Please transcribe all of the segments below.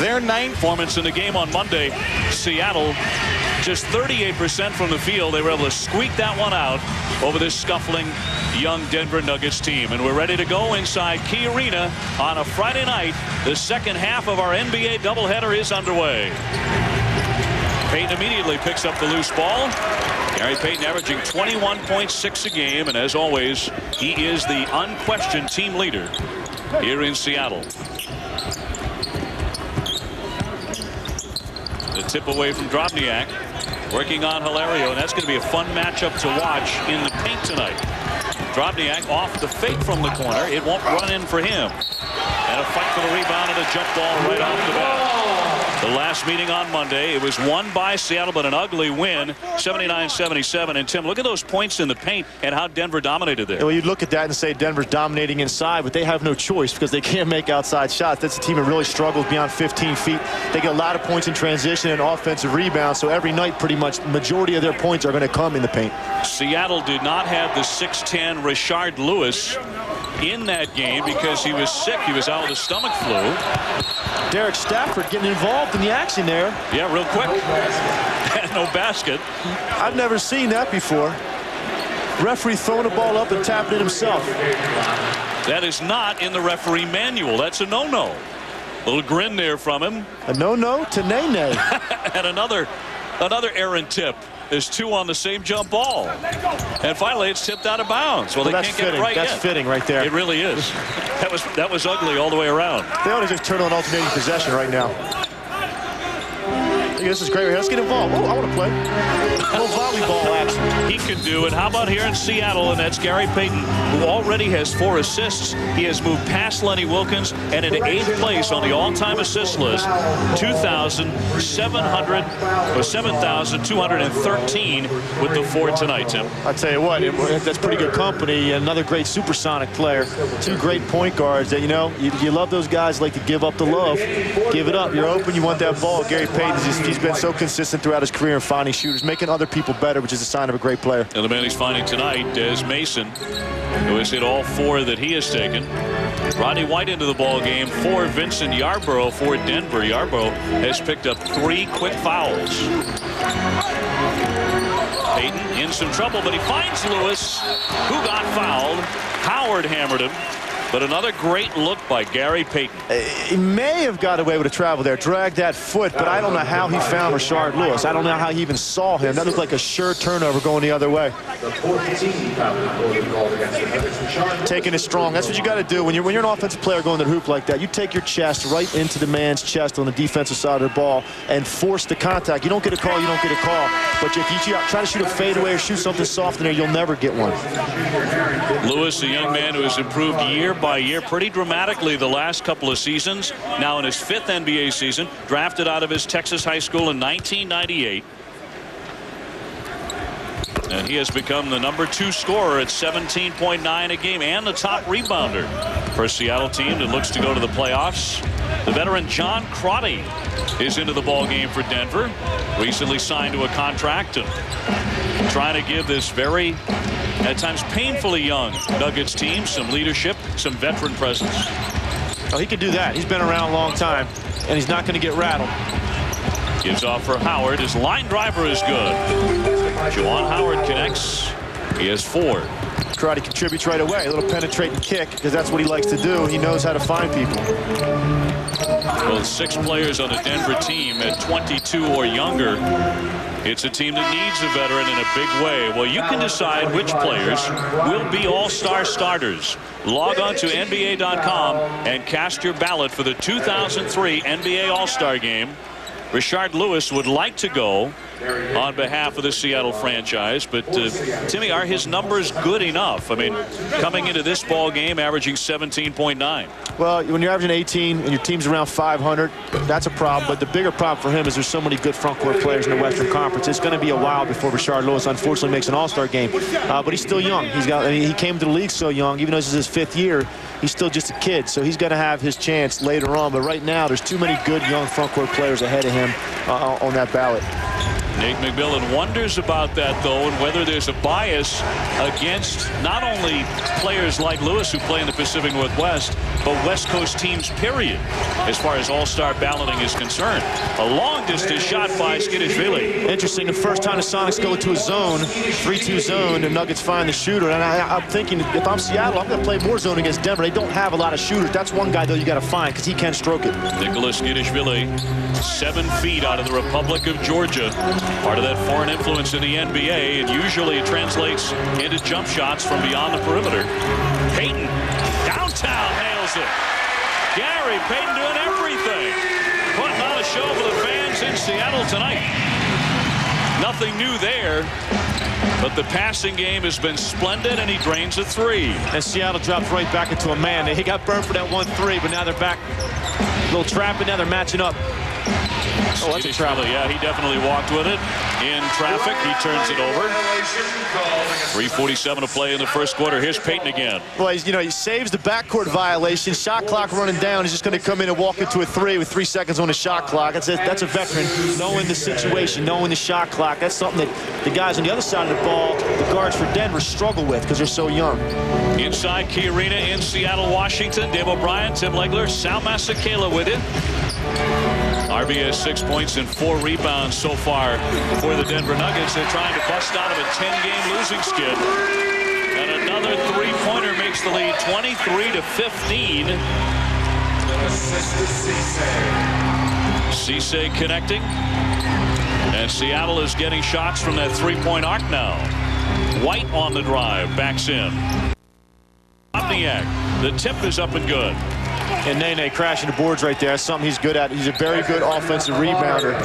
Their ninth performance in the game on Monday. Seattle just 38% from the field. They were able to squeak that one out over this scuffling young Denver Nuggets team. And we're ready to go inside Key Arena on a Friday night. The second half of our NBA doubleheader is underway. Payton immediately picks up the loose ball. Gary Payton averaging 21.6 a game, and as always, he is the unquestioned team leader here in Seattle. The tip away from Drobniak, working on Hilario, and that's going to be a fun matchup to watch in the paint tonight. Drobniak off the fake from the corner. It won't run in for him. And a fight for the rebound and a jump ball right off the bat. The last meeting on Monday, it was won by Seattle, but an ugly win, 79-77. And Tim, look at those points in the paint and how Denver dominated there. Well, you'd look at that and say Denver's dominating inside, but they have no choice because they can't make outside shots. That's a team that really struggles beyond 15 feet. They get a lot of points in transition and offensive rebounds, so every night pretty much the majority of their points are going to come in the paint. Seattle did not have the 6'10 Rashard Lewis in that game because he was sick. He was out with a stomach flu. Derek Stafford getting involved in the action there. Yeah, real quick. No basket. I've never seen that before. Referee throwing the ball up and tapping it himself. That is not in the referee manual. That's a no-no. Little grin there from him. A no-no to nay-nay. And another errant tip. There's two on the same jump ball. And finally, it's tipped out of bounds. Well, they can't get it right yet. That's fitting right there. It really is. That was ugly all the way around. They ought to just turn on alternating possession right now. This is great. Let's get involved. Oh, I want to play. A little volleyball action. He can do it. How about here in Seattle? And that's Gary Payton, who already has 4 assists. He has moved past Lenny Wilkins and into 8th place on the all-time assist list. 7,213 with the 4 tonight, Tim. I'll tell you what, that's pretty good company. Another great supersonic player. 2 great point guards that, you love those guys like to give up the love. Give it up. You're open. You want that ball. Gary Payton he's been so consistent throughout his career in finding shooters, making other people better, which is a sign of a great player. And the man he's finding tonight is Mason, who has hit all 4 that he has taken. Rodney White into the ball game for Vincent Yarborough for Denver. Yarborough has picked up 3 quick fouls. Payton in some trouble, but he finds Lewis, who got fouled. Howard hammered him. But another great look by Gary Payton. He may have got away with a travel there, dragged that foot, but I don't know how he found Rashard Lewis. I don't know how he even saw him. That looked like a sure turnover going the other way. Taking it strong. That's what you got to do when you're an offensive player going to the hoop like that. You take your chest right into the man's chest on the defensive side of the ball and force the contact. You don't get a call, you don't get a call. But if you try to shoot a fadeaway or shoot something soft in there, you'll never get one. Lewis, a young man who has improved year by year pretty dramatically the last couple of seasons. Now in his 5th NBA season, drafted out of his Texas high school in 1998. And he has become the #2 scorer at 17.9 a game and the top rebounder for a Seattle team that looks to go to the playoffs. The veteran John Crotty is into the ball game for Denver. Recently signed to a contract and trying to give this very, at times painfully young Nuggets team some leadership, some veteran presence. Oh, he can do that. He's been around a long time, and he's not going to get rattled. Gives off for Howard. His line driver is good. Juwan Howard connects. He has 4. Crotty contributes right away. A little penetrating kick, because that's what he likes to do. He knows how to find people. Well, 6 players on the Denver team at 22 or younger. It's a team that needs a veteran in a big way. Well, you can decide which players will be all-star starters. Log on to NBA.com and cast your ballot for the 2003 NBA All-Star Game. Rashard Lewis would like to go on behalf of the Seattle franchise, but Timmy, are his numbers good enough? I mean, coming into this ball game, averaging 17.9. Well, when you're averaging 18 and your team's around 500, that's a problem. But the bigger problem for him is there's so many good front court players in the Western Conference. It's going to be a while before Rashard Lewis, unfortunately, makes an All-Star game. But he's still young. He came to the league so young, even though this is his 5th year. He's still just a kid, so he's going to have his chance later on. But right now, there's too many good young front court players ahead of him on that ballot. Nate McMillan wonders about that, though, and whether there's a bias against not only players like Lewis who play in the Pacific Northwest, but West Coast teams, period, as far as all-star balloting is concerned. A long-distance shot by Skidishvili. Interesting, the first time the Sonics go to a zone, 3-2 zone, the Nuggets find the shooter. And I'm thinking, if I'm Seattle, I'm going to play more zone against Denver. They don't have a lot of shooters. That's one guy, though, you got to find, because he can stroke it. Nicholas Skidishvili, 7 feet out of the Republic of Georgia. Part of that foreign influence in the NBA, and usually it translates into jump shots from beyond the perimeter. Payton, downtown, nails it. Gary Payton doing everything. Putting on a show for the fans in Seattle tonight. Nothing new there, but the passing game has been splendid, and he drains a 3. And Seattle drops right back into a man. He got burned for that 1-3, but now they're back. A little trapping, now they're matching up. Oh, that's a travel. Yeah, he definitely walked with it in traffic. He turns it over. 3:47 to play in the first quarter. Here's Payton again. Well, he saves the backcourt violation. Shot clock running down. He's just going to come in and walk into a 3 with 3 seconds on the shot clock. That's a veteran, knowing the situation, knowing the shot clock. That's something that the guys on the other side of the ball, the guards for Denver, struggle with because they're so young. Inside Key Arena in Seattle, Washington. Dave O'Brien, Tim Legler, Sal Masekela with it. RB has 6 points and 4 rebounds so far for the Denver Nuggets. They're trying to bust out of a 10-game losing skid. And another three-pointer makes the lead 23-15. Cisse connecting. And Seattle is getting shots from that three-point arc now. White on the drive, backs in. Opniak, the tip is up and good. And Nene crashing the boards right there. That's something he's good at. He's a very good offensive rebounder.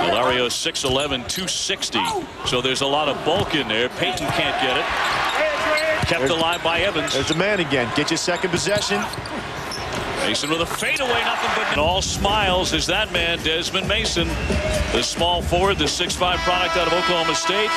Hilario 6'11", 260. So there's a lot of bulk in there. Payton can't get it. Kept alive by Evans. There's the man again. Get your second possession. Mason with a fadeaway, nothing but. And all smiles is that man, Desmond Mason, the small forward, the 6'5" product out of Oklahoma State.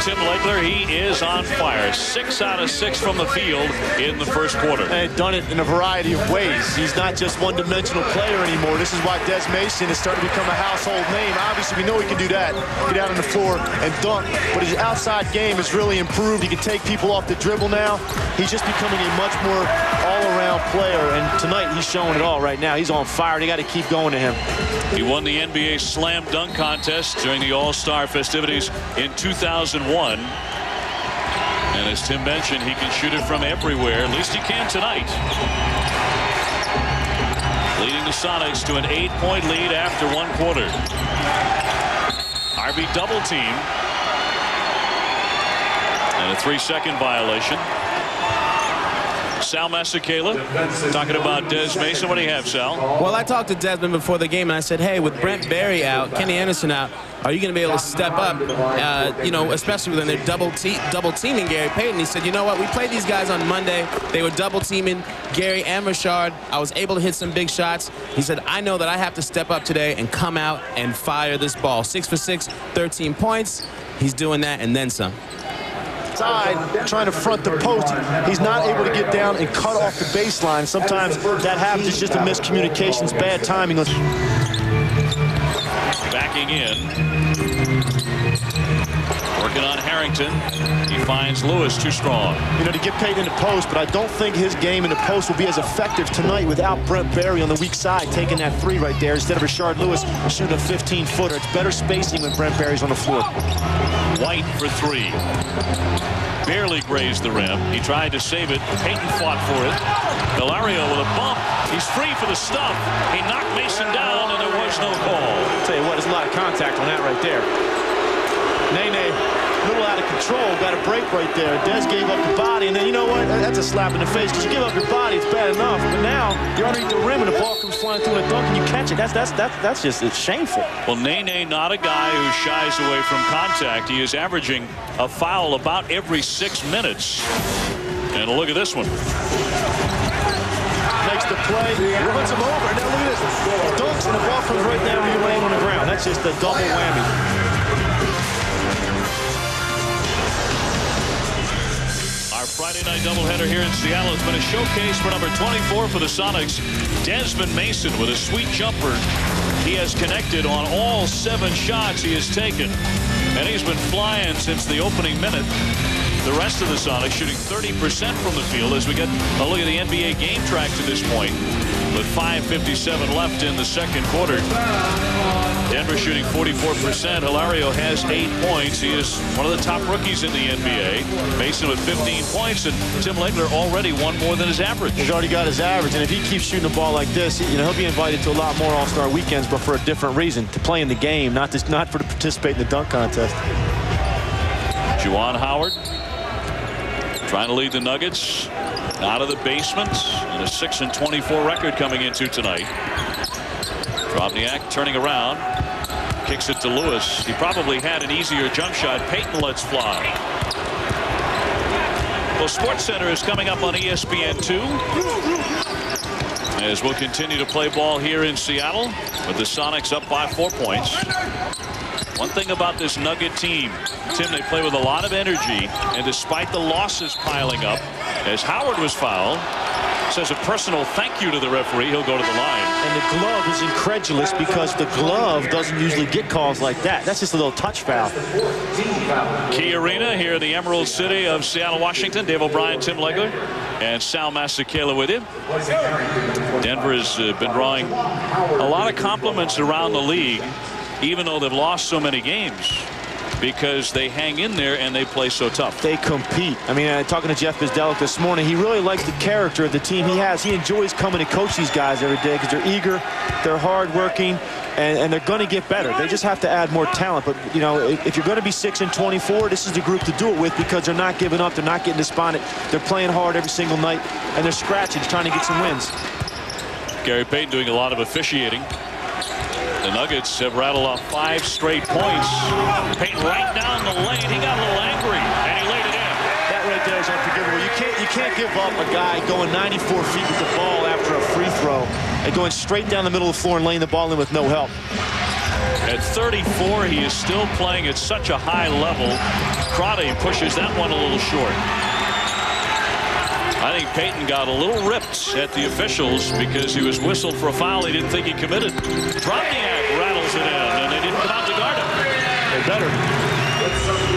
Tim Legler, he is on fire. 6 out of 6 from the field in the first quarter. And done it in a variety of ways. He's not just one-dimensional player anymore. This is why Des Mason is starting to become a household name. Obviously, we know he can do that. Get out on the floor and dunk. But his outside game has really improved. He can take people off the dribble now. He's just becoming a much more all-around player. And tonight, he's showing it all right now. He's on fire. They got to keep going to him. He won the NBA Slam Dunk Contest during the All-Star festivities in 2001. And as Tim mentioned, he can shoot it from everywhere. At least he can tonight. Leading the Sonics to an 8-point lead after 1 quarter. RB double team. And a 3-second violation. Sal Masekela talking about Des Mason. What do you have, Sal? Well, I talked to Desmond before the game, and I said, hey, with Brent Barry out, Kenny Anderson out, are you going to be able to step up, especially when they're double teaming Gary Payton? He said, you know what, we played these guys on Monday. They were double teaming Gary and Rashard. I was able to hit some big shots. He said, I know that I have to step up today and come out and fire this ball. 6 for 6, 13 points. He's doing that and then some. Side, trying to front the post. He's not able to get down and cut off the baseline. Sometimes that happens. It's just a miscommunication. It's bad timing. Backing in. Working on Harrington. He finds Lewis too strong. To get Payton in the post, but I don't think his game in the post will be as effective tonight without Brent Barry on the weak side taking that 3 right there instead of Rashard Lewis shooting a 15-footer. It's better spacing when Brent Barry's on the floor. White for 3. Barely grazed the rim. He tried to save it. Payton fought for it. Hilario with a bump. He's free for the stuff. He knocked Mason down, and there was no call. Tell you what, there's a lot of contact on that right there. Nene, a little out of control. Got a break right there. Des gave up the body, and then you know what? That's a slap in the face because you give up your body, it's bad enough. But now you're underneath the rim, and the ball comes flying through a dunk, and you catch it. That's just it's shameful. Well, Nene, not a guy who shies away from contact. He is averaging a foul about every 6 minutes. And look at this one. Makes the play, runs him over. Now look at this. Dunks, and the ball comes right down where you're laying on the ground. That's just a double whammy. Friday night doubleheader here in Seattle. It's been a showcase for number 24 for the Sonics. Desmond Mason with a sweet jumper. He has connected on all 7 shots he has taken. And he's been flying since the opening minute. The rest of the Sonics shooting 30% from the field as we get a look at the NBA game track to this point. With 5:57 left in the second quarter. Denver shooting 44%. Hilario has 8 points. He is one of the top rookies in the NBA. Mason with 15 points, and Tim Legler already one more than his average. He's already got his average, and if he keeps shooting the ball like this, he'll be invited to a lot more All-Star weekends, but for a different reason, to play in the game, not for to participate in the dunk contest. Juwan Howard trying to lead the Nuggets out of the basement, and a 6-24 record coming into tonight. Drobniak turning around, kicks it to Lewis. He probably had an easier jump shot. Payton lets fly. Well, SportsCenter is coming up on ESPN2 as we'll continue to play ball here in Seattle with the Sonics up by 4 points. One thing about this Nugget team, Tim, they play with a lot of energy, and despite the losses piling up, as Howard was fouled, says a personal thank you to the referee. He'll go to the line. And the glove is incredulous because the glove doesn't usually get calls like that. That's just a little touch foul. Key Arena here in the Emerald City of Seattle, Washington. Dave O'Brien, Tim Legler, and Sal Masekela with you. Denver has been drawing a lot of compliments around the league, even though they've lost so many games, because they hang in there and they play so tough. They compete. I mean, talking to Jeff Bizdelek this morning, he really likes the character of the team he has. He enjoys coming to coach these guys every day because they're eager, they're hardworking, and they're going to get better. They just have to add more talent. But, you know, if you're going to be 6-24, this is the group to do it with because they're not giving up, they're not getting despondent. They're playing hard every single night, and they're scratching, trying to get some wins. Gary Payton doing a lot of officiating. The Nuggets have rattled off 5 straight points. Payton right down the lane. He got a little angry, and he laid it in. That right there is unforgivable. You can't give up a guy going 94 feet with the ball after a free throw and going straight down the middle of the floor and laying the ball in with no help. At 34, he is still playing at such a high level. Crotty pushes that one a little short. I think Payton got a little ripped at the officials because he was whistled for a foul he didn't think he committed. Drobniak rattles it in, and they didn't come out to guard him.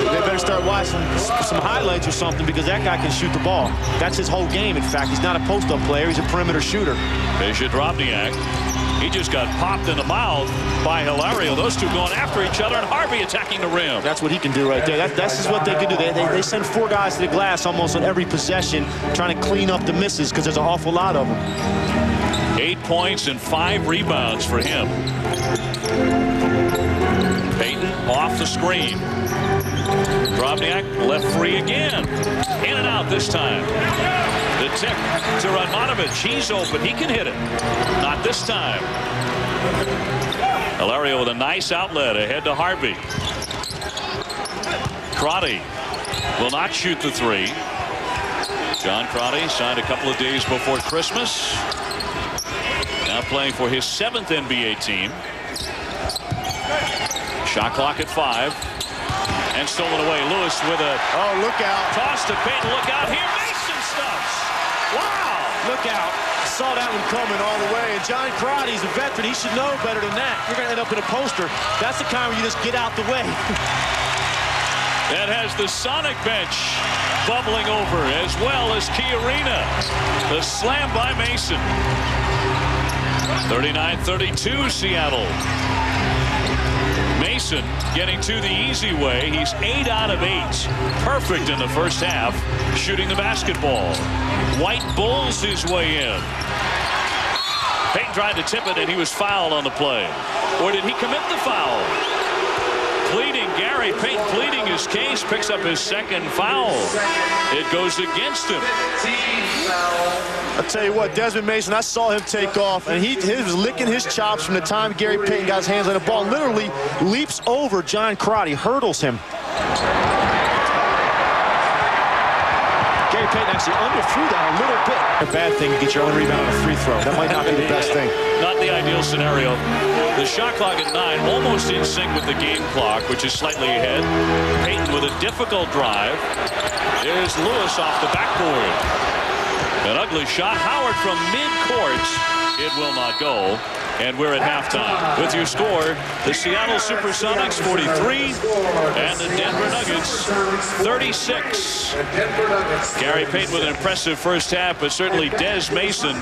They better start watching some highlights or something because that guy can shoot the ball. That's his whole game, in fact. He's not a post-up player. He's a perimeter shooter. Deja Drobniak. He just got popped in the mouth by Hilario. Those two going after each other, and Harvey attacking the rim. That's what he can do right there. That's just what they can do. They send 4 guys to the glass almost on every possession, trying to clean up the misses because there's an awful lot of them. 8 points and 5 rebounds for him. Payton off the screen. Drobniak left free again. In and out this time. The tip to Radmanovic. He's open. He can hit it. Not this time. Hilario with a nice outlet ahead to Harvey. Crotty will not shoot the 3. John Crotty signed a couple of days before Christmas. Now playing for his 7th NBA team. Shot clock at 5. And stolen away. Lewis with a look out. Toss to Payton. Look out here. Mason stuffs. Wow. Look out. Saw that one coming all the way. And John Crotty's a veteran. He should know better than that. You're going to end up in a poster. That's the kind where you just get out the way. That has the Sonic bench bubbling over, as well as Key Arena. The slam by Mason. 39-32 Seattle. Mason getting to the easy way. He's 8 out of 8. Perfect in the first half, shooting the basketball. White bulls his way in. Payton tried to tip it, and he was fouled on the play. Or did he commit the foul? Pleading, Gary Payton pleading his case, picks up his 2nd foul. It goes against him. I'll tell you what, Desmond Mason, I saw him take off, and he was licking his chops from the time Gary Payton got his hands on the ball. Literally leaps over John Crotty, hurdles him. Gary Payton actually underthrew that a little bit. A bad thing to get your own rebound on a free throw. That might not be the best thing. Not the ideal scenario. The shot clock at 9, almost in sync with the game clock, which is slightly ahead. Payton with a difficult drive. There's Lewis off the backboard. An ugly shot. Howard from mid-court. It will not go. And we're at halftime. With your score, the Seattle Supersonics 43 and the Denver Nuggets 36. Gary Payton with an impressive first half, but certainly Des Mason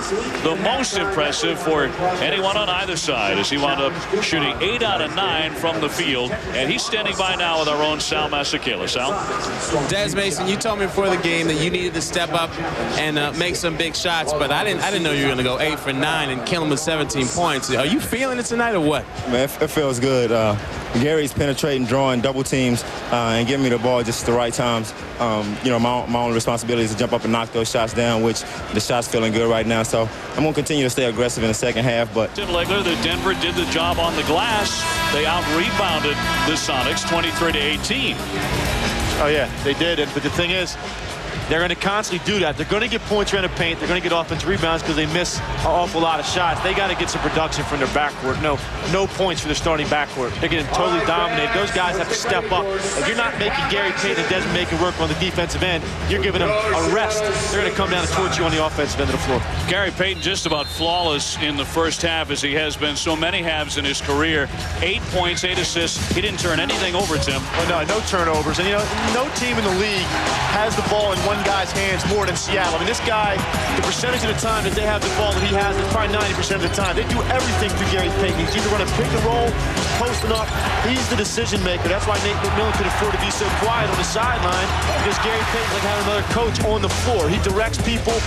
the most impressive for anyone on either side, as he wound up shooting 8 out of 9 from the field. And he's standing by now with our own Sal Masakela. Sal? Des Mason, you told me before the game that you needed to step up and make some big shots, but I didn't know you were going to go 8 for 9 and kill him with 17 points. Are you feeling it tonight or what? Man, it feels good. Gary's penetrating, drawing double teams, and giving me the ball just at the right times. You know, my only responsibility is to jump up and knock those shots down, which the shot's feeling good right now. So I'm going to continue to stay aggressive in the second half. But Tim Legler, the Denver did the job on the glass. They out-rebounded the Sonics 23-18. Oh, yeah, they did. But the thing is, they're going to constantly do that. They're going to get points around the paint. They're going to get offensive rebounds because they miss an awful lot of shots. They got to get some production from their backcourt. No points for their starting backcourt. They're getting totally dominated. Those guys have to step up. If you're not making Gary Payton and Desmond making work on the defensive end, you're giving them a rest. They're going to come down and torch you on the offensive end of the floor. Gary Payton just about flawless in the first half, as he has been so many halves in his career. 8 points, 8 assists. He didn't turn anything over, Tim. Well, no turnovers. And, you know, no team in the league has the ball in one guy's hands more than Seattle. I mean, this guy, the percentage of the time that they have the ball that he has is probably 90% of the time. They do everything through Gary Payton. He's either running pick and roll, posting up. He's the decision maker. That's why Nate McMillan could afford to be so quiet on the sideline, because Gary Payton's like having another coach on the floor. He directs people.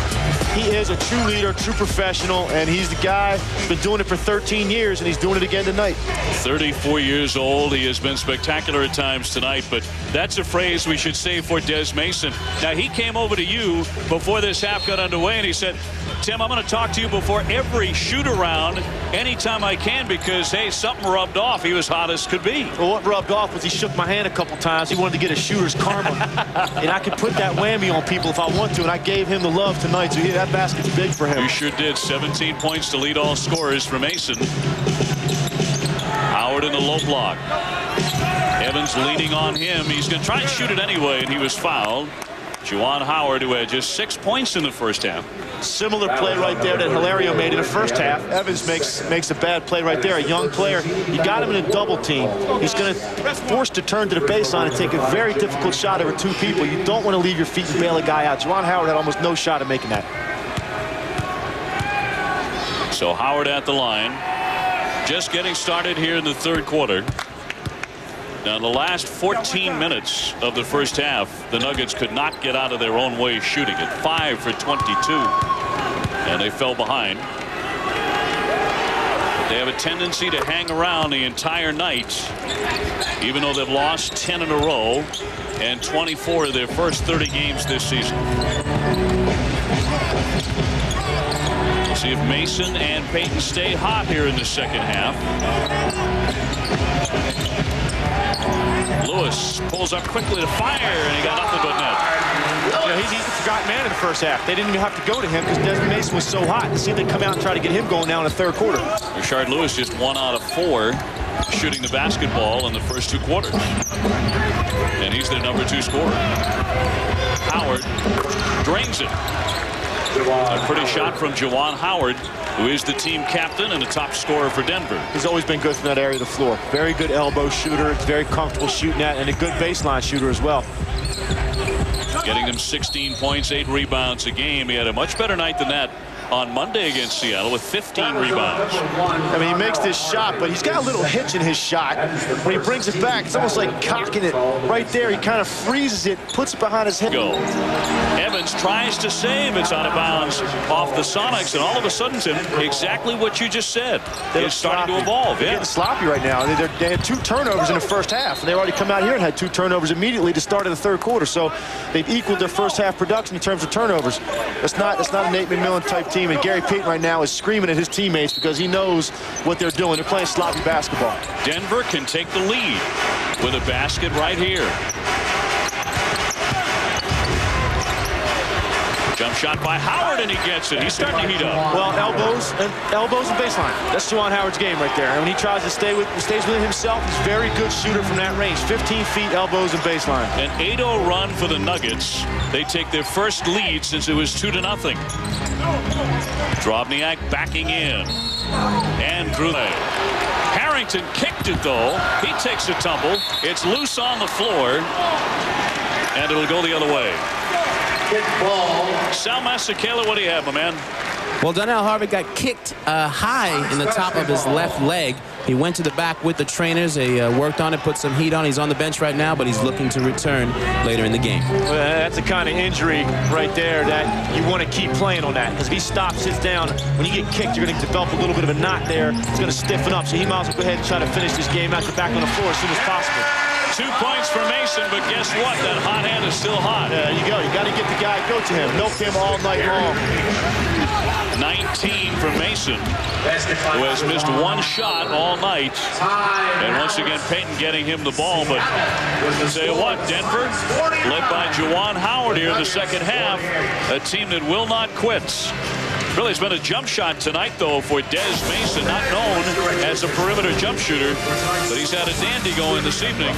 He is a true leader, true professional, and he's the guy who's been doing it for 13 years, and he's doing it again tonight. 34 years old. He has been spectacular at times tonight, but that's a phrase we should say for Des Mason. Now, he came over to you before this half got underway, and he said, Tim, I'm going to talk to you before every shoot-around anytime I can, because, hey, something rubbed off. He was hot as could be. Well, what rubbed off was he shook my hand a couple times. He wanted to get a shooter's karma. And I could put that whammy on people if I want to, and I gave him the love tonight, so that basket's big for him. You sure did. 17 points to lead all scorers for Mason. Howard in the low block. Evans leaning on him. He's going to try and shoot it anyway, and he was fouled. Juwan Howard, who had just 6 points in the first half. Similar play right there that Hilario made in the first half. Evans makes a bad play right there. A young player. You got him in a double team. He's going to force to turn to the baseline and take a very difficult shot over 2 people. You don't want to leave your feet and bail a guy out. Juwan Howard had almost no shot at making that. So Howard at the line. Just getting started here in the third quarter. Now, in the last 14 minutes of the first half, the Nuggets could not get out of their own way shooting it. 5 for 22. And they fell behind. But they have a tendency to hang around the entire night, even though they've lost 10 in a row and 24 of their first 30 games this season. We'll see if Mason and Payton stay hot here in the second half. Lewis pulls up quickly to fire, and he got nothing but net. You know, he's the forgotten man in the first half. They didn't even have to go to him because Desmond Mason was so hot. See if they come out and try to get him going now in the third quarter. Rashard Lewis just 1 out of 4 shooting the basketball in the first 2 quarters. And he's their number 2 scorer. Howard drains it. A pretty shot from Juwan Howard, who is the team captain and the top scorer for Denver. He's always been good from that area of the floor. Very good elbow shooter. Very comfortable shooting that, and a good baseline shooter as well. Getting them 16 points, 8 rebounds a game. He had a much better night than that on Monday against Seattle with 15 rebounds. I mean, he makes this shot, but he's got a little hitch in his shot. When he brings it back, it's almost like cocking it right there. He kind of freezes it, puts it behind his head. Go. Evans tries to save. It's out of bounds off the Sonics, and all of a sudden, Tim, exactly what you just said. It's starting to evolve. They're getting sloppy right now. They had 2 turnovers in the first half, and they already come out here and had 2 turnovers immediately to start of the third quarter. So they've equaled their first half production in terms of turnovers. It's not a Nate McMillan type team. And Gary Payton right now is screaming at his teammates because he knows what they're doing. They're playing sloppy basketball. Denver can take the lead with a basket right here. Jump shot by Howard, and he gets it. He's starting to heat up. Well, elbows and baseline. That's Juwan Howard's game right there. And when he tries to stays within himself, he's a very good shooter from that range. 15 feet, elbows, and baseline. An 8-0 run for the Nuggets. They take their first lead since it was 2-0. Drobniak backing in. and through there. Harrington kicked it, though. He takes a tumble. It's loose on the floor, and it'll go the other way. Sal Masekela, what do you have, my man? Well, Donnell Harvey got kicked high in the top of his left leg. He went to the back with the trainers. They worked on it, put some heat on. He's on the bench right now, but he's looking to return later in the game. Well, that's the kind of injury right there that you want to keep playing on that. Because if he stops, sits down, when you get kicked, you're going to develop a little bit of a knot there. It's going to stiffen up. So he might as well go ahead and try to finish this game out, get back on the floor as soon as possible. 2 points for Mason, but guess what? That hot hand is still hot. There you go. You got to get the guy, go to him. Milk him all night long. 19 for Mason, who has missed 1 shot all night. And once again, Payton getting him the ball. But tell you what, Denver, led by Juwan Howard here in the second half, a team that will not quit. Really, it's been a jump shot tonight, though, for Des Mason, not known as a perimeter jump shooter, but he's had a dandy going this evening.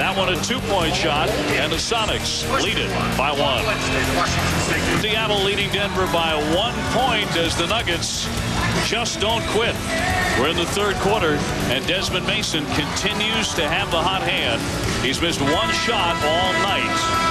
That one a 2-point shot, and the Sonics lead it by 1. Seattle leading Denver by 1 point as the Nuggets just don't quit. We're in the third quarter, and Desmond Mason continues to have the hot hand. He's missed 1 shot all night.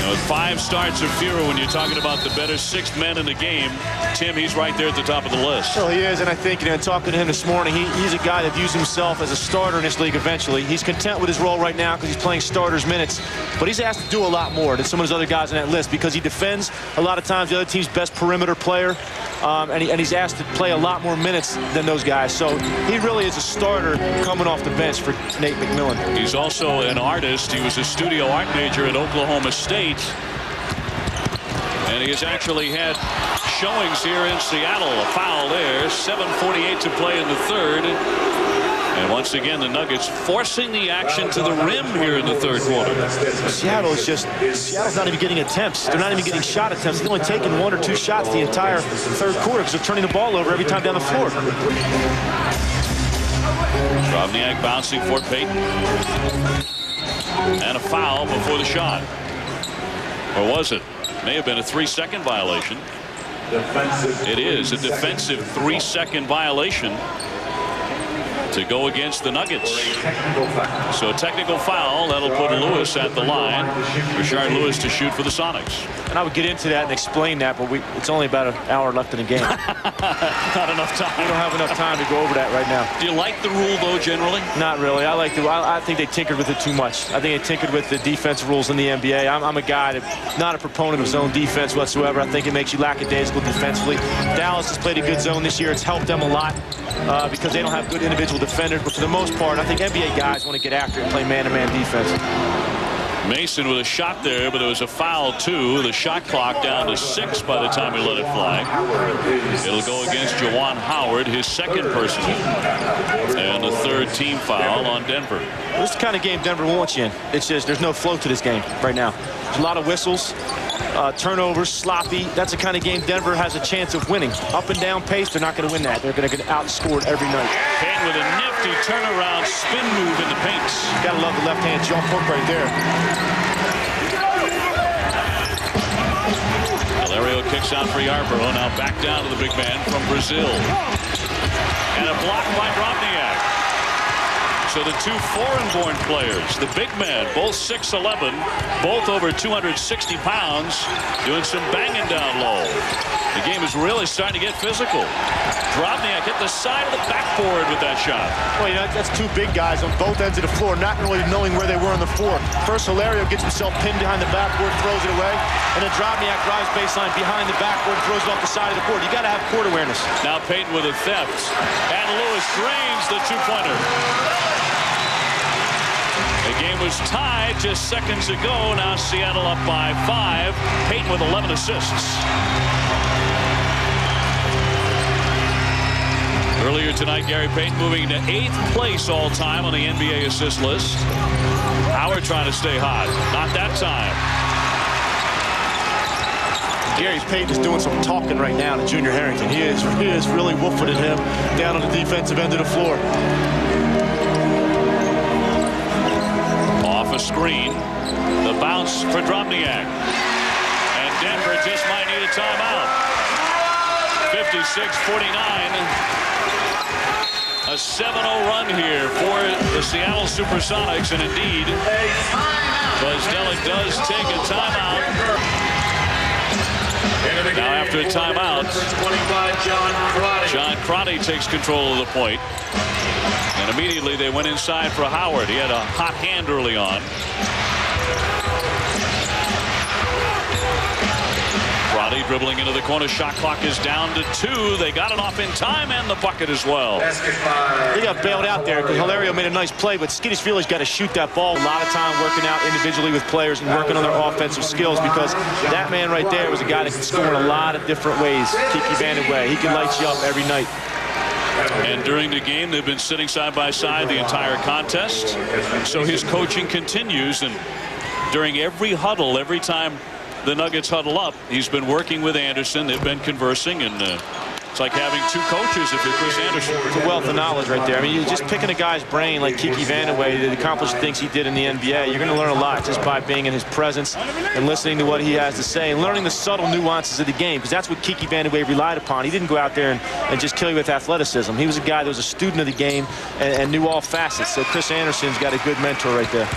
With 5 starts or fewer, when you're talking about the better 6 men in the game, Tim, he's right there at the top of the list. Well, he is, and I think, talking to him this morning, he's a guy that views himself as a starter in this league eventually. He's content with his role right now because he's playing starters minutes, but he's asked to do a lot more than some of those other guys on that list because he defends a lot of times the other team's best perimeter player, and he's asked to play a lot more minutes than those guys. So he really is a starter coming off the bench for Nate McMillan. He's also an artist. He was a studio art major at Oklahoma State. And he has actually had showings here in Seattle. A foul there. 7:48 to play in the third. And once again, the Nuggets forcing the action to the rim here in the third quarter. Seattle's not even getting attempts. They're not even getting shot attempts. They're only taking 1 or 2 shots the entire third quarter because they're turning the ball over every time down the floor. Drobniak bouncing for Payton. And a foul before the shot. Or was it? May have been a 3-second violation. It is a defensive 3-second violation to go against the Nuggets. So a technical foul that'll put Lewis at the line. Rashard Lewis to shoot for the Sonics. And I would get into that and explain that, but it's only about an hour left in the game. Not enough time. We don't have enough time to go over that right now. Do you like the rule, though, generally? Not really. I think they tinkered with it too much. I think they tinkered with the defense rules in the NBA. I'm a guy that's not a proponent of zone defense whatsoever. I think it makes you lackadaisical defensively. Dallas has played a good zone this year. It's helped them a lot because they don't have good individual defenders. But for the most part, I think NBA guys want to get after it and play man-to-man defense. Mason with a shot there, but there was a foul too. The shot clock down to 6 by the time he let it fly. It'll go against Juwan Howard, his second personal, and the third team foul on Denver. This is the kind of game Denver wants you in. It's just there's no flow to this game right now. There's a lot of whistles, turnovers, sloppy. That's the kind of game Denver has a chance of winning. Up and down pace, they're not going to win that. They're going to get outscored every night. Payne with a nifty turnaround spin move in the paint. Gotta love the left-hand jump hook right there. Valerio kicks out for Yarborough. Now back down to the big man from Brazil. And a block by Drobniak. So the 2 foreign-born players, the big men, both 6'11", both over 260 pounds, doing some banging down low. The game is really starting to get physical. Drobniak hit the side of the backboard with that shot. Well, that's 2 big guys on both ends of the floor, not really knowing where they were on the floor. First, Valerio gets himself pinned behind the backboard, throws it away, and then Drobniak drives baseline behind the backboard, throws it off the side of the board. You got to have court awareness. Now Payton with a theft, and Lewis drains the 2-pointer. The game was tied just seconds ago. Now Seattle up by 5. Payton with 11 assists. Earlier tonight, Gary Payton moving to 8th place all-time on the NBA assist list. Howard trying to stay hot. Not that time. Gary Payton is doing some talking right now to Junior Harrington. He is really woofing at him down on the defensive end of the floor. Off a screen. The bounce for Drobniak. And Denver just might need a timeout. A 7-0 run here for the Seattle Supersonics, and indeed, Buzzdelic does take a timeout. Now after a timeout, John Crotty takes control of the point. And immediately they went inside for Howard. He had a hot hand early on. Crotty dribbling into the corner. Shot clock is down to 2. They got it off in time and the bucket as well. They got bailed out there because Hilario made a nice play, but Skidishvili's got to shoot that ball. A lot of time working out individually with players and working on their offensive skills, because that man right there was a guy that can score in a lot of different ways. Kiki Vandeweghe, he can light you up every night. And during the game, they've been sitting side by side the entire contest. So his coaching continues, and during every huddle, every time the Nuggets huddle up, he's been working with Anderson. They've been conversing, and it's like having two coaches if you're Chris Anderson. It's a wealth of knowledge right there. I mean, you're just picking a guy's brain like Kiki Vandeweghe to accomplish the things he did in the NBA. You're going to learn a lot just by being in his presence and listening to what he has to say and learning the subtle nuances of the game, because that's what Kiki Vandeweghe relied upon. He didn't go out there and just kill you with athleticism. He was a guy that was a student of the game and knew all facets. So Chris Anderson's got a good mentor right there.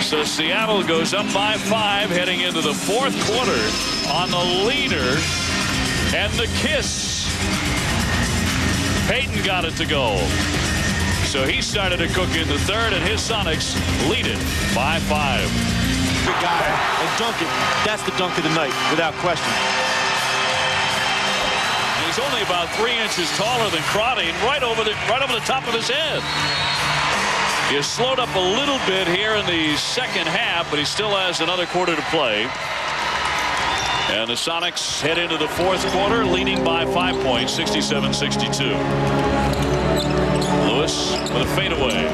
So Seattle goes up by 5 heading into the fourth quarter on the leader, and the kiss. Payton got it to go. So he started to cook in the third, and his Sonics lead it by 5. Good guy. And dunk it. That's the dunk of the night, without question. He's only about 3 inches taller than Crotty, and right over the top of his head. He has slowed up a little bit here in the second half, but he still has another quarter to play. And the Sonics head into the fourth quarter leading by 5 points, 67-62. Lewis with a fadeaway.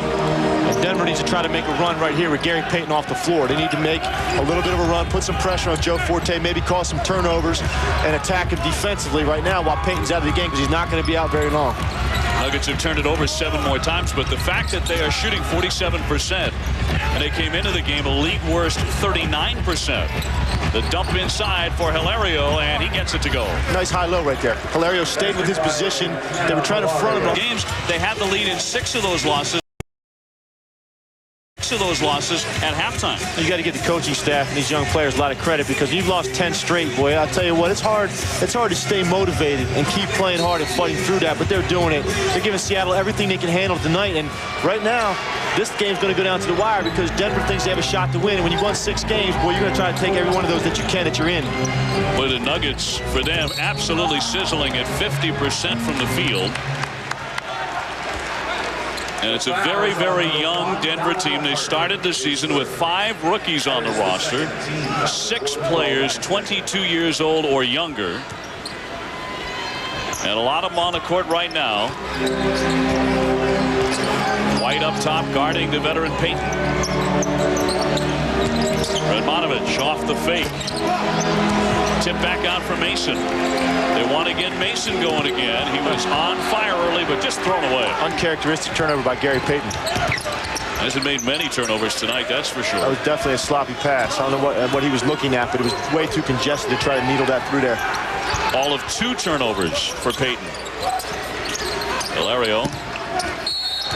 And Denver needs to try to make a run right here with Gary Payton off the floor. They need to make a little bit of a run, put some pressure on Joe Forte, maybe cause some turnovers and attack him defensively right now while Payton's out of the game, because he's not going to be out very long. Nuggets have turned it over 7 more times, but the fact that they are shooting 47%, and they came into the game a league worst 39%. The dump inside for Hilario, and he gets it to go. Nice high-low right there. Hilario stayed with his position. They were trying to front him. Games, they had the lead in 6 of those losses. At halftime. You got to give the coaching staff and these young players a lot of credit, because you've lost 10 straight, boy. I'll tell you what, it's hard to stay motivated and keep playing hard and fighting through that, but they're doing it. They're giving Seattle everything they can handle tonight, and right now this game's going to go down to the wire because Denver thinks they have a shot to win, and when you won 6 games, boy, you're going to try to take every one of those that you can that you're in. Well, the Nuggets, for them, absolutely sizzling at 50% from the field. And it's a very, very young Denver team. They started the season with 5 rookies on the roster, 6 players 22 years old or younger. And a lot of them on the court right now. White up top guarding the veteran Payton. Redmanovich off the fake. Tip back out for Mason. They want to get Mason going again. He was on fire early, but just thrown away. Uncharacteristic turnover by Gary Payton. Hasn't made many turnovers tonight, that's for sure. That was definitely a sloppy pass. I don't know what he was looking at, but it was way too congested to try to needle that through there. All of 2 turnovers for Payton. Hilario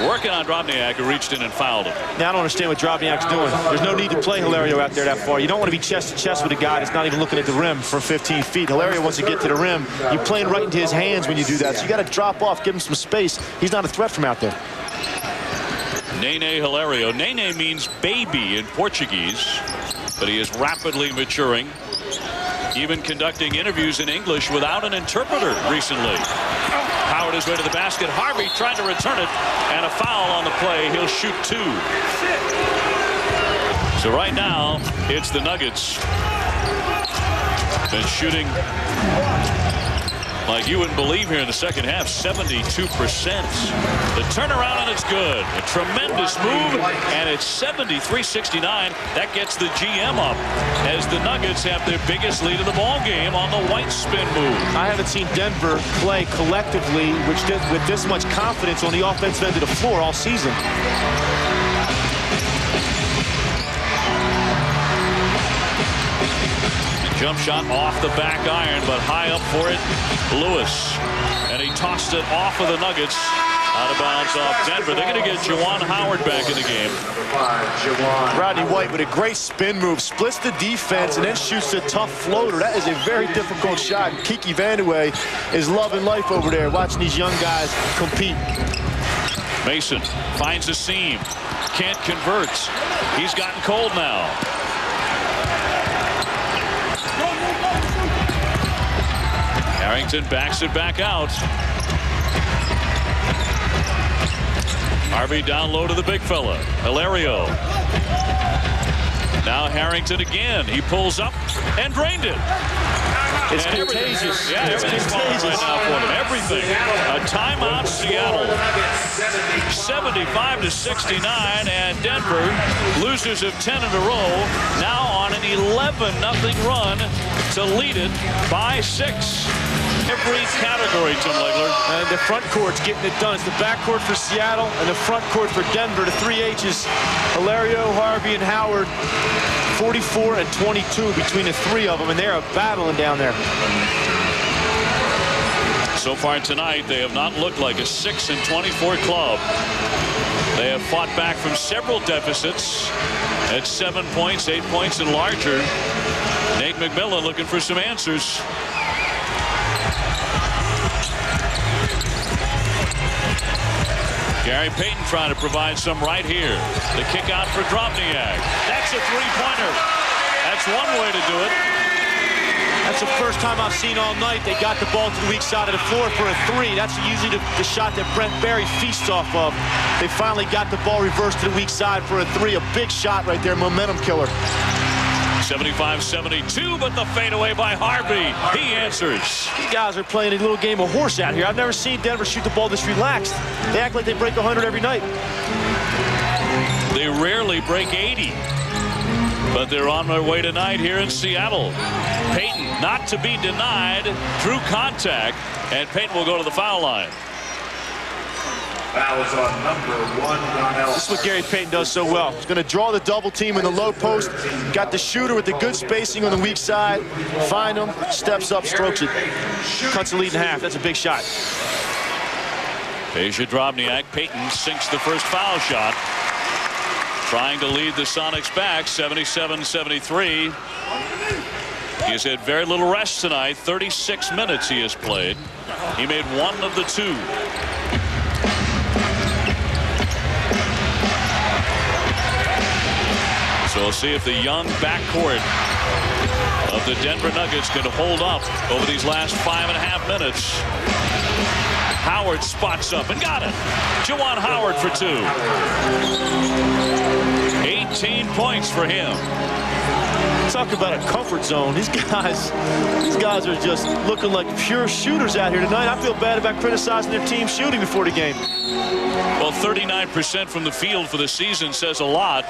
working on Drobniak, who reached in and fouled him. Now I don't understand what Drobniak's doing. There's no need to play Hilario out there that far. You don't want to be chest to chest with a guy that's not even looking at the rim from 15 feet. Hilario wants to get to the rim. You're playing right into his hands when you do that. So you got to drop off, give him some space. He's not a threat from out there. Nene Hilario. Nene means baby in Portuguese, but he is rapidly maturing. Even conducting interviews in English without an interpreter recently. Howard his way to the basket. Harvey trying to return it, and a foul on the play. He'll shoot 2. So right now, it's the Nuggets. Been shooting like you wouldn't believe here in the second half, 72%. The turnaround, and it's good. A tremendous move, and it's 73-69. That gets the GM up as the Nuggets have their biggest lead of the ball game on the white spin move. I haven't seen Denver play collectively with this much confidence on the offensive end of the floor all season. Jump shot off the back iron, but high up for it, Lewis. And he tossed it off of the Nuggets. Out of bounds off Denver. They're going to get Juwan Howard back in the game. Rodney White with a great spin move, splits the defense and then shoots a tough floater. That is a very difficult shot. And Kiki Vandeweghe is loving life over there, watching these young guys compete. Mason finds a seam, can't convert. He's gotten cold now. Harrington backs it back out. Harvey down low to the big fella. Hilario. Now Harrington again. He pulls up and drained it. It's contagious. Yeah, everything's falling right now for him. Everything. A timeout, Seattle. 75-69, and Denver, losers of 10 in a row, now on an 11-0 run to lead it by 6. Every category, Tim Legler. And the front court's getting it done. It's the back court for Seattle and the front court for Denver. The 3 H's, Hilario, Harvey, and Howard. 44 and 22 between the 3 of them, and they're battling down there. So far tonight, they have not looked like a 6 and 24 club. They have fought back from several deficits at 7 points, 8 points, and larger. Nate McMillan looking for some answers. Gary Payton trying to provide some right here. The kick out for Drobniak. That's a three-pointer. That's one way to do it. That's the first time I've seen all night they got the ball to the weak side of the floor for a 3. That's usually the shot that Brent Barry feasts off of. They finally got the ball reversed to the weak side for a 3. A big shot right there, momentum killer. 75-72, but the fadeaway by Harvey. He answers. These guys are playing a little game of horse out here. I've never seen Denver shoot the ball this relaxed. They act like they break 100 every night. They rarely break 80. But they're on their way tonight here in Seattle. Payton not to be denied through contact, and Payton will go to the foul line. Fouls on number 1, Donnell. This is what Gary Payton does so well. He's going to draw the double team in the low post. Got the shooter with the good spacing on the weak side. Find him, steps up, strokes it. Cuts the lead in half. That's a big shot. Peja Drobniak. Payton sinks the first foul shot. Trying to lead the Sonics back, 77-73. He has had very little rest tonight. 36 minutes he has played. He made 1 of the 2. So we'll see if the young backcourt of the Denver Nuggets can hold up over these last 5.5 minutes. Howard spots up and got it. Juwan Howard for 2. 18 points for him. Talk about a comfort zone. These guys are just looking like pure shooters out here tonight. I feel bad about criticizing their team shooting before the game. Well, 39% from the field for the season says a lot.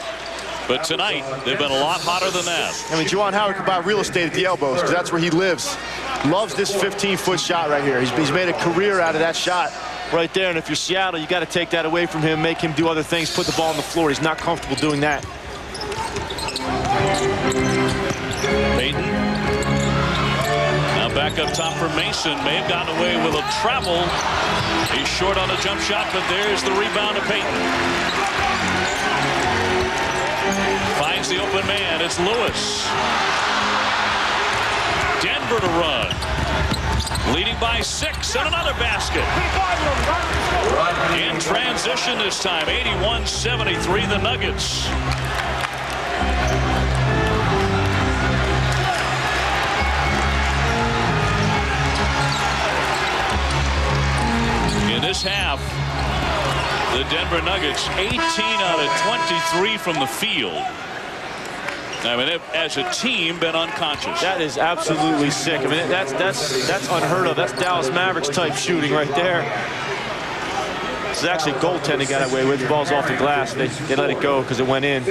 But tonight, they've been a lot hotter than that. I mean, Juwan Howard could buy real estate at the elbows because that's where he lives. Loves this 15-foot shot right here. He's made a career out of that shot right there. And if you're Seattle, you got to take that away from him, make him do other things, put the ball on the floor. He's not comfortable doing that. Payton. Now back up top for Mason. May have gotten away with a travel. He's short on a jump shot, but there's the rebound to Payton. Finds the open man. It's Lewis. Denver to run. Leading by 6 and another basket. In transition this time. 81-73 the Nuggets. In this half, the Denver Nuggets 18 out of 23 from the field. I mean, as a team, been unconscious. That is absolutely sick. I mean, that's unheard of. That's Dallas Mavericks type shooting right there. This is actually goaltending got away with. The ball's off the glass. They let it go because it went in.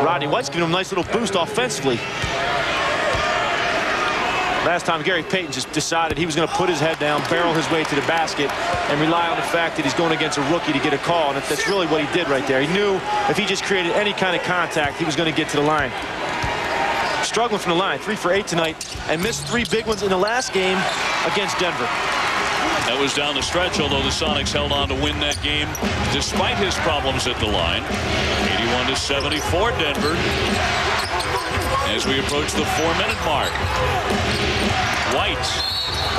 Rodney White's giving him a nice little boost offensively. Last time, Gary Payton just decided he was going to put his head down, barrel his way to the basket, and rely on the fact that he's going against a rookie to get a call. And that's really what he did right there. He knew if he just created any kind of contact, he was going to get to the line. struggling from the line. 3 for 8 tonight, and missed 3 big ones in the last game against Denver. That was down the stretch, although the Sonics held on to win that game despite his problems at the line. 81-74 Denver as we approach the 4-minute mark. White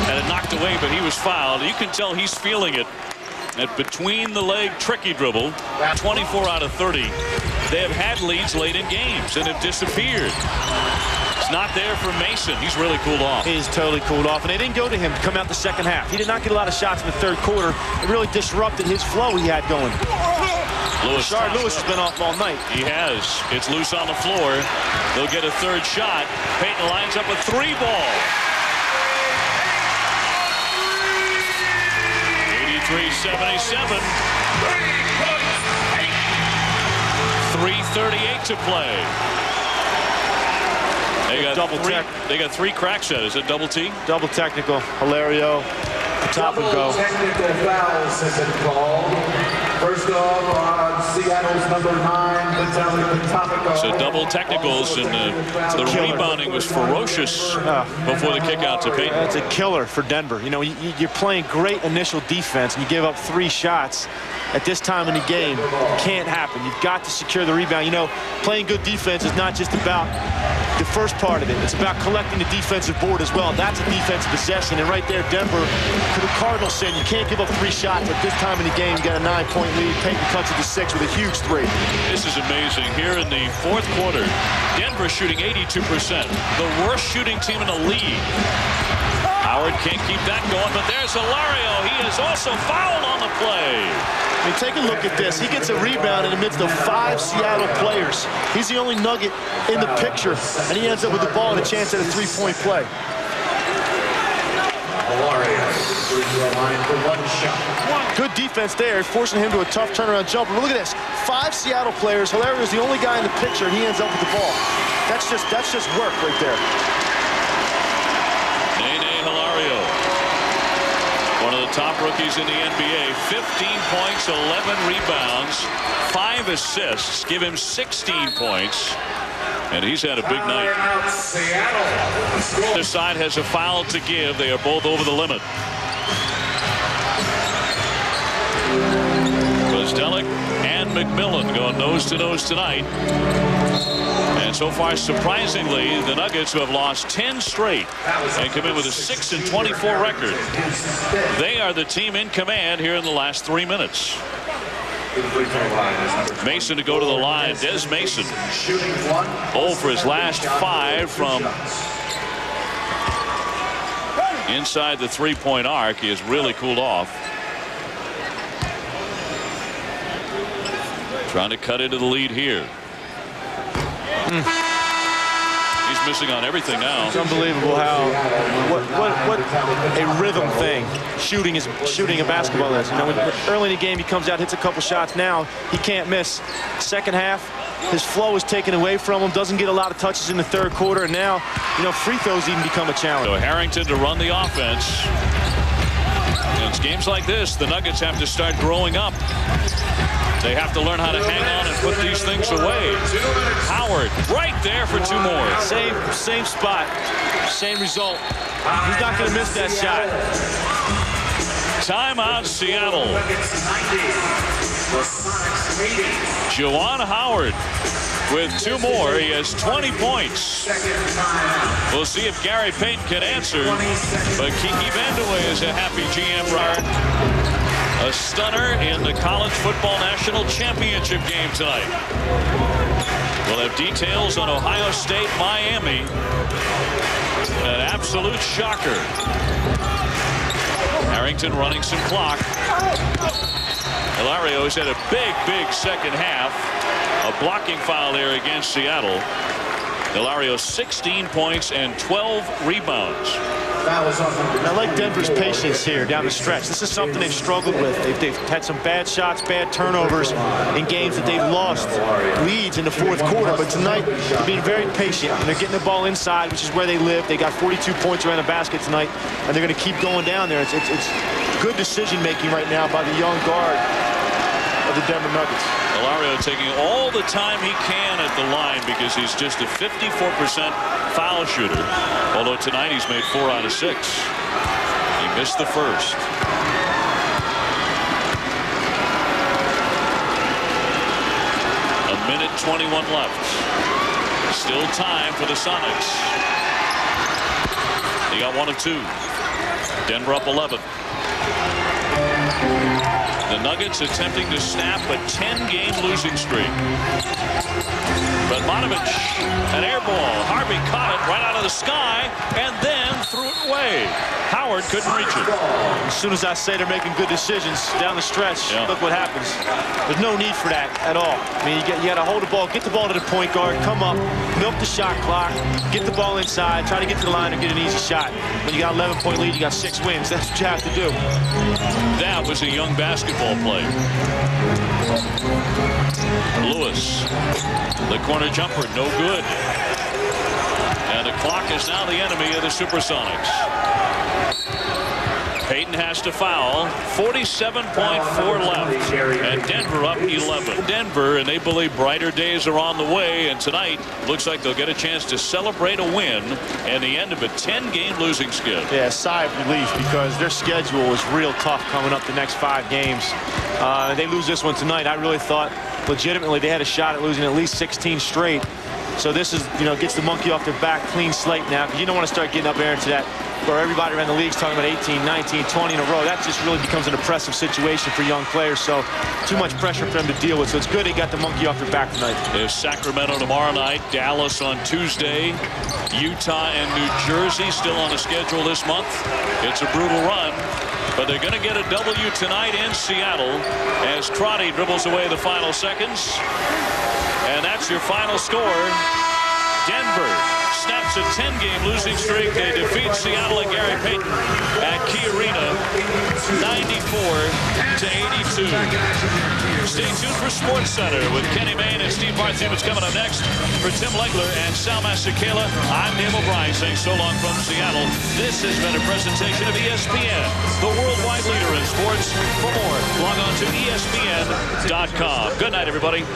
had it knocked away, but he was fouled. You can tell he's feeling it. That between the leg tricky dribble, 24 out of 30. They have had leads late in games and have disappeared. It's not there for Mason. He's really cooled off. He's totally cooled off, and they didn't go to him to come out the second half. He did not get a lot of shots in the third quarter. It really disrupted his flow he had going. Rashard Lewis has been off all night. He has. It's loose on the floor. They'll get a third shot. Payton lines up a 3-ball. 83-77. 3:38 to play. They got 3 cracks at it. Is it double T? Double technical. Hilario. The top and go. Technical fouls has been called. First off on Seattle's number 9, Vitaly. So double technicals, and the rebounding was ferocious before the kick out to Payton. That's a killer for Denver. You know, you're playing great initial defense, and you give up 3 shots at this time in the game. It can't happen. You've got to secure the rebound. You know, playing good defense is not just about the first part of it. It's about collecting the defensive board as well. That's a defensive possession. And right there, Denver, to the Cardinals saying you can't give up 3 shots at this time in the game. You got a 9-point lead. Payton cuts it to 6 with a huge 3. This is amazing. Here in the fourth quarter, Denver shooting 82%. The worst shooting team in the league. Howard can't keep that going, but there's Hilario. He is also fouled on the play. I mean, take a look at this. He gets a rebound in the midst of 5 Seattle players. He's the only Nugget in the picture, and he ends up with the ball and a chance at a 3-point play. Good defense there, forcing him to a tough turnaround jumper. But look at this. 5 Seattle players. Hilario is the only guy in the picture, and he ends up with the ball. That's just work right there. Hilario, one of the top rookies in the NBA. 15 points, 11 rebounds, 5 assists, give him 16 points. And he's had a big night. Their side has a foul to give. They are both over the limit. Gosdelic and McMillan going nose-to-nose tonight. And so far, surprisingly, the Nuggets, who have lost 10 straight and come in with a 6-24 record, they are the team in command here in the last 3 minutes. Mason to go to the line. Des Mason 0 for his last 5 from inside the 3-point arc. He has really cooled off. Trying to cut into the lead here. He's missing on everything now. It's unbelievable how what a rhythm thing shooting a basketball is. You know, early in the game he comes out, hits a couple shots. Now he can't miss. Second half, his flow is taken away from him. Doesn't get a lot of touches in the third quarter, and now, you know, free throws even become a challenge. So Harrington to run the offense. And it's games like this, the Nuggets have to start growing up. They have to learn how to hang on and put these things away. Howard right there for 2 more. Same spot, same result. He's not going to miss that shot. Timeout, Seattle. Juwan Howard with 2 more. He has 20 points. We'll see if Gary Payton can answer. But Kiki Vandeweghe is a happy GM runner. A stunner in the College Football National Championship game tonight. We'll have details on Ohio State, Miami. An absolute shocker. Harrington running some clock. Hilario has had a big second half. A blocking foul there against Seattle. Hilario 16 points and 12 rebounds. I like Denver's patience here down the stretch. This is something they've struggled with. They've had some bad shots, bad turnovers in games that they've lost leads in the fourth quarter. But tonight, they're being very patient. And they're getting the ball inside, which is where they live. They got 42 points around the basket tonight, and they're going to keep going down there. It's good decision-making right now by the young guard. of the Denver Nuggets. Hilario taking all the time he can at the line because he's just a 54% foul shooter. Although tonight he's made 4 out of 6. He missed the first. A minute 21 left. Still time for the Sonics. He got 1 of 2. Denver up 11. The Nuggets attempting to snap a 10-game losing streak. But Monovich, an air ball. Harvey caught it right out of the sky and then threw it away. Howard couldn't reach it. As soon as I say they're making good decisions down the stretch, look what happens. There's no need for that at all. I mean, you got to hold the ball, get the ball to the point guard, come up, milk the shot clock, get the ball inside, try to get to the line and get an easy shot. When you got 11-point lead, you got 6 wins. That's what you have to do. That was a young basketball play. Lewis, the corner jumper, no good. And the clock is now the enemy of the Supersonics. Payton has to foul. 47.4 left. And Denver up 11. Denver, and they believe brighter days are on the way. And tonight, looks like they'll get a chance to celebrate a win and the end of a 10-game losing skid. Yeah, sigh of relief because their schedule is real tough coming up the next 5 games. They lose this one tonight. I really thought legitimately they had a shot at losing at least 16 straight. So this is, gets the monkey off their back, clean slate now, because you don't want to start getting up there into that where everybody around the league's talking about 18, 19, 20 in a row. That just really becomes an oppressive situation for young players. So too much pressure for them to deal with. So it's good they got the monkey off their back tonight. There's Sacramento tomorrow night, Dallas on Tuesday, Utah and New Jersey still on the schedule this month. It's a brutal run. But they're going to get a W tonight in Seattle as Crotty dribbles away the final seconds. And that's your final score. Denver snaps a 10-game losing streak. They defeat Seattle and Gary Payton at Key Arena 94-82. Stay tuned for Sports Center with Kenny Mayne and Steve Bartholomew. Coming up next for Tim Legler and Sal Masekela. I'm Dave O'Brien saying so long from Seattle. This has been a presentation of ESPN, the worldwide leader in sports. For more, log on to ESPN.com. Good night, everybody.